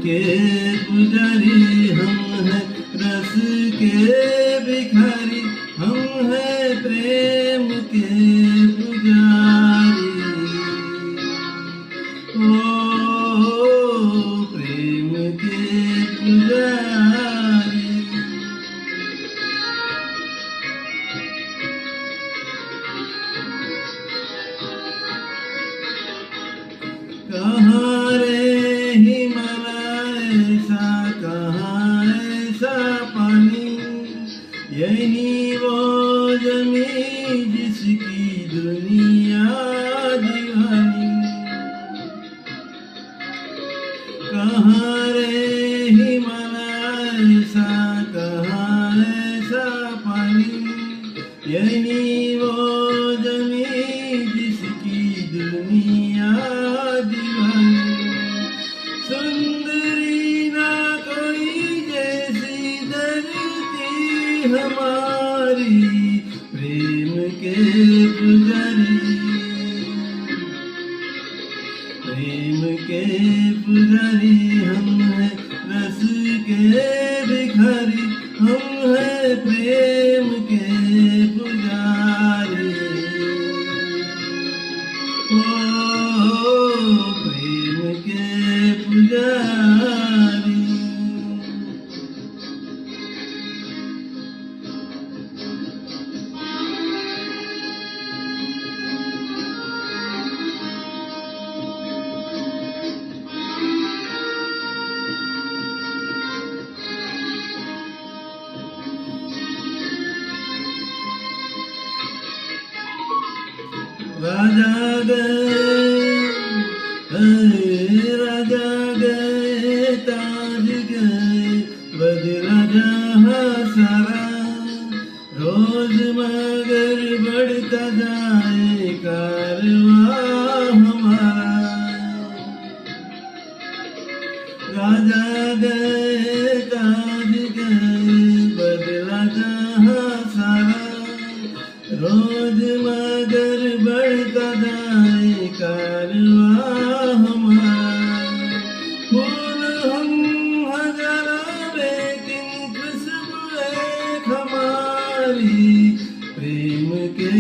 के पुजारी हम हैं, रस के भिखारी हम हैं, प्रेम के पुजारी। ओ प्रेम के पुजारी। कहाँ रे हिमालय सा, कहाँ ऐसा पानी, यही वो जमीन जिसकी दुनिया दीवानी। कहाँ रे हिमालय सा, कहाँ ऐसा पानी, यही वो जमीन जिसकी दुनिया दीवानी। सुंदरी ना कोई जैसी धरती हमारी, प्रेम के पुजारी। प्रेम के पुजारी हम हैं, रस के भिखारी हम हैं, प्रेम के पुजारी। ओ प्रेम के पुजारी। राजा गए ताज गए, बदला जहाँ सारा, रोज मगर बढ़ता जाए कारवां हमारा। राजा गए ताज गए, बदला जहाँ सारा, रोज मगर बढ़ता जाए कारवां हमारा। फूल हम हजारों लेकिन खुशबू एक हमारी, प्रेम के